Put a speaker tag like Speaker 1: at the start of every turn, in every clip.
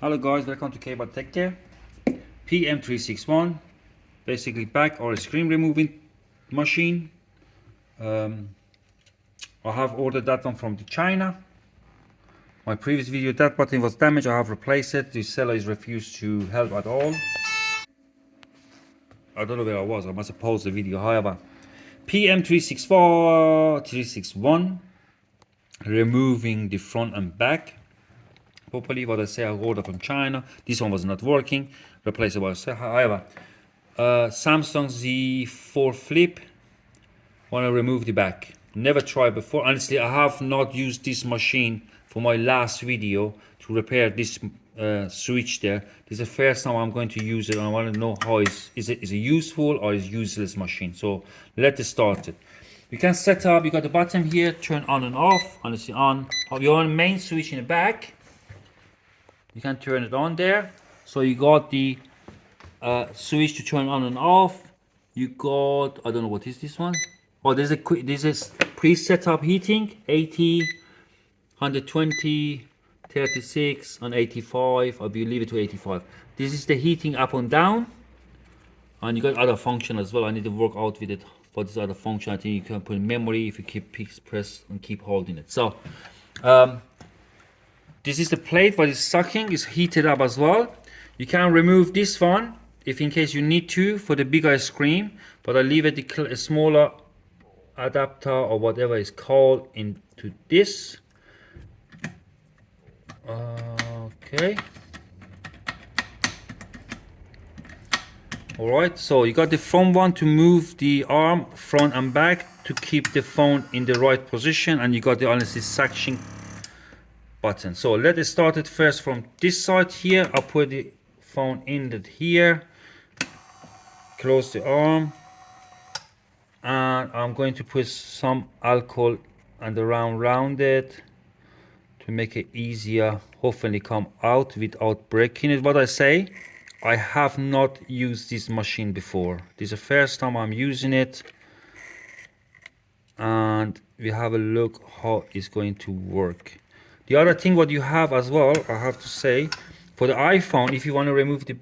Speaker 1: Hello guys, welcome to Cable Tech Care. PM361, basically back or a screen removing machine. I have ordered that one from China. My previous video, that button was damaged. I have replaced it. The seller is refused to help at all. I don't know where I was. I must have paused the video. However, PM361, removing the front and back. Hopefully, what I say, I ordered from China. This one was not working. Replace it by however. Samsung Z4 Flip. Want to remove the back. Never tried before. Honestly, I have not used this machine for my last video to repair this switch there. This is the first time I'm going to use it, and I want to know how is it useful or is useless machine. So let's start it. You can set up. You got the button here, turn on and off. Honestly, on. Have your own main switch in the back. You can turn it on there. So you got the switch to turn on and off. You got, I don't know what is this one. Oh, this is pre-set up heating, 80, 120, 36, and 85. I will leave it to 85. This is the heating up and down, and you got other function as well. I need to work out with it for this other function. I think you can put in memory if you keep press and keep holding it. So this is the plate. What is sucking is heated up as well. You can remove this one if in case you need to for the bigger screen, but I leave it a smaller adapter or whatever it's called into this. Okay. Alright, so you got the front one to move the arm front and back to keep the phone in the right position, and you got the honestly suction button. So let's start it first from this side here. I'll put the phone in it here, close the arm, and I'm going to put some alcohol and around it to make it easier, hopefully come out without breaking it. What I say, I have not used this machine before. This is the first time I'm using it, and we have a look how it's going to work. The other thing what you have as well, I have to say, for the iPhone, if you want to remove the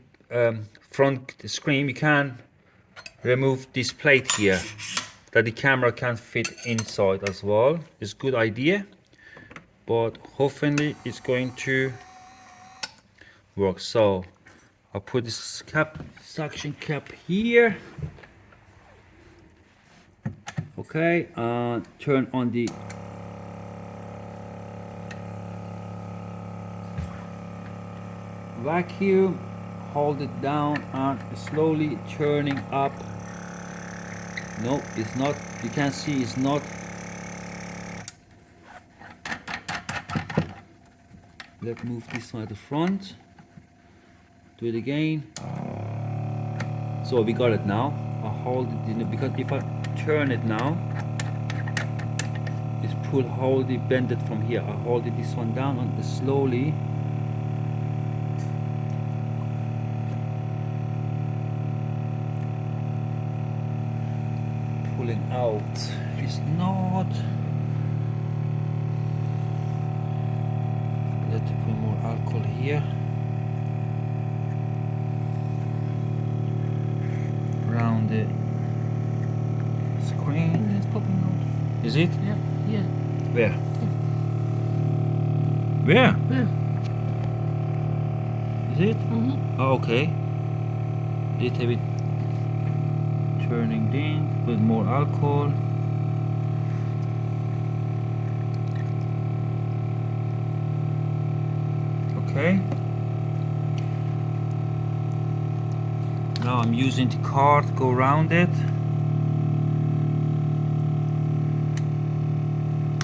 Speaker 1: front screen, you can remove this plate here that the camera can fit inside as well. It's a good idea, but hopefully it's going to work. So I'll put this suction cap here. Okay, turn on the vacuum, hold it down and slowly turning up. No, it's not. You can see it's not. Let's move this one at the front. Do it again. So we got it now. I hold it because if I turn it now, it's hold it, bend it from here. I hold it this one down and slowly. Pulling out. It's not. Let's put more alcohol here. Around the screen.
Speaker 2: It's popping out.
Speaker 1: Is it?
Speaker 2: Yeah, yeah.
Speaker 1: Where? Where?
Speaker 2: Yeah.
Speaker 1: Is it?
Speaker 2: Mm-hmm.
Speaker 1: Oh, okay. Little bit turning in with more alcohol. Okay. Now I'm using the card to go around it.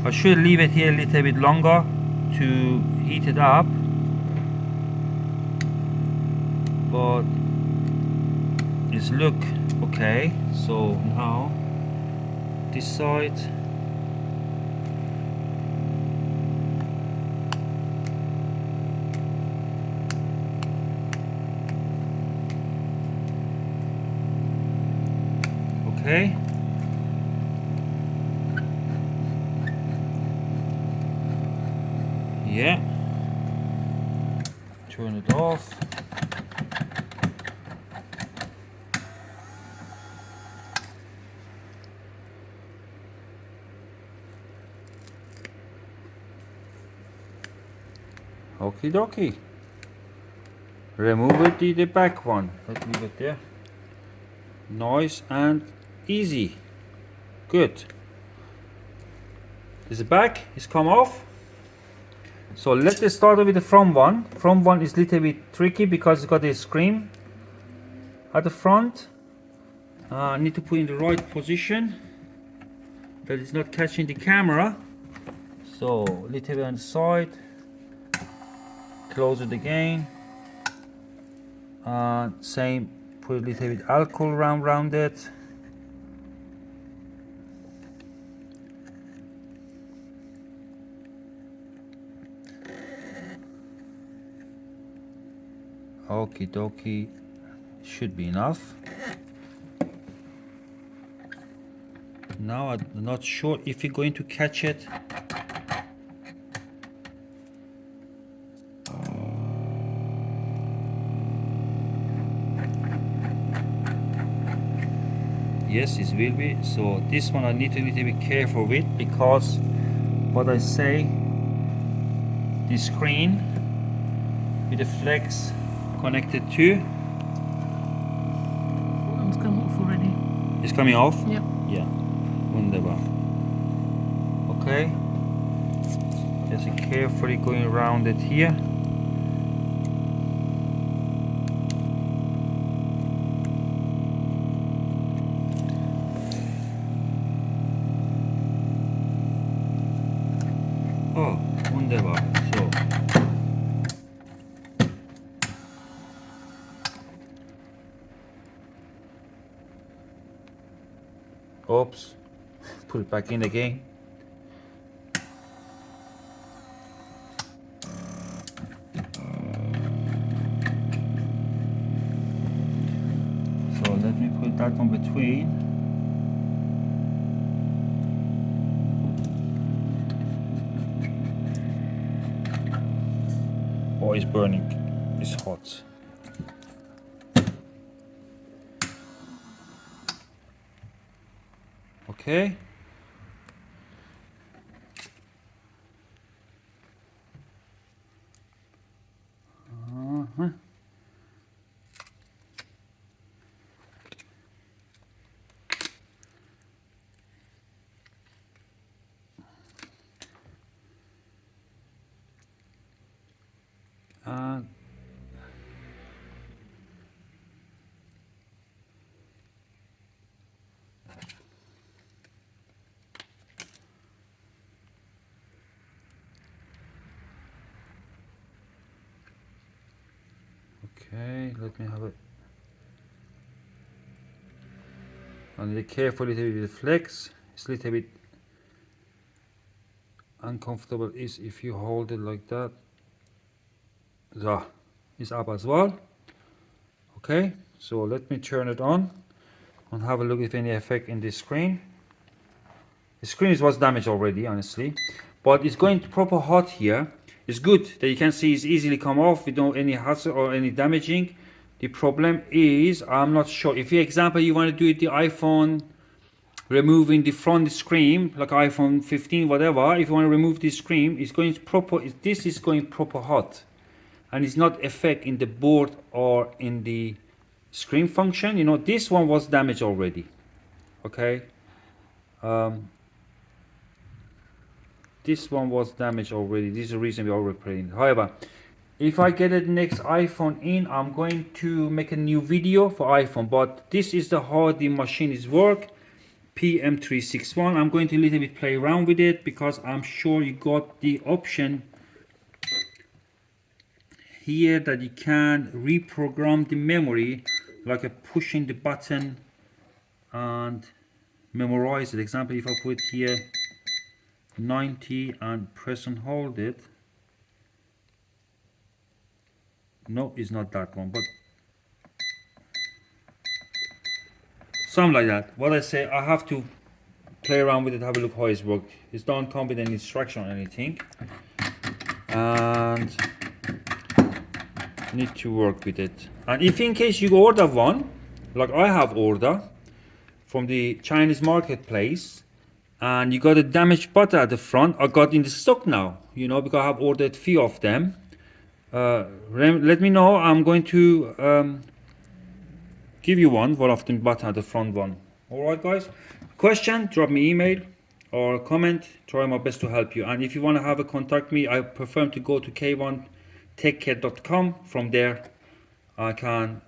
Speaker 1: I should leave it here a little bit longer to heat it up, but it's look okay. So now this side. Okay. Yeah. turn it off. Okie dokie. Remove it, the back one. Let's leave it there. Nice and easy. Good. This back is come off. So let's start with the front one. Front one is a little bit tricky because it's got a screen at the front. I need to put in the right position that it's not catching the camera. So a little bit on the side. Close it again. Same, put a little bit alcohol around it. Okie dokie, should be enough. Now I'm not sure if you're going to catch it. Yes, it will be. So this one I need to be a little bit careful with, because what I say, the screen with the flex connected to.
Speaker 2: It's come off already.
Speaker 1: It's coming off?
Speaker 2: Yep.
Speaker 1: Yeah. Wunderbar. Okay. Just carefully going around it here. Oh, wunderbar. So. Oops. Put it back in again. So let me put that one between. Oh, it's burning. It's hot. Okay. Okay, let me have it. And be careful a little bit with the flex. It's a little bit uncomfortable is if you hold it like that. So it's up as well. Okay, so let me turn it on and have a look if any effect in this screen. The screen was damaged already, honestly, but it's going proper hot here. It's good that you can see it's easily come off without any hassle or any damaging. The problem is, I'm not sure if, for example, you want to do it the iPhone, removing the front screen like iPhone 15, whatever. If you want to remove this screen, it's going proper. This is going proper hot, and it's not effect in the board or in the screen function. You know, this one was damaged already. Okay. This one was damaged already. This is the reason we are repairing. However, if I get the next iPhone in, I'm going to make a new video for iPhone. But this is how the machine is work. PM361. I'm going to a little bit play around with it because I'm sure you got the option here that you can reprogram the memory, like a pushing the button and memorize it. Example, if I put here 90 and press and hold it. No, it's not that one, but something like that. What I say, I have to play around with it, have a look how it's worked. It don't come with any instruction or anything. And need to work with it. And if in case you order one, like I have order from the Chinese marketplace, and you got a damaged butter at the front, I got in the stock now, you know, because I have ordered few of them. Let me know. I'm going to give you one of the butter at the front one. All right, guys. Question? Drop me email or comment. Try my best to help you. And if you want to have a contact me, I prefer to go to k1techcare.com. From there, I can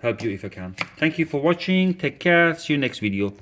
Speaker 1: help you if I can. Thank you for watching. Take care. See you next video.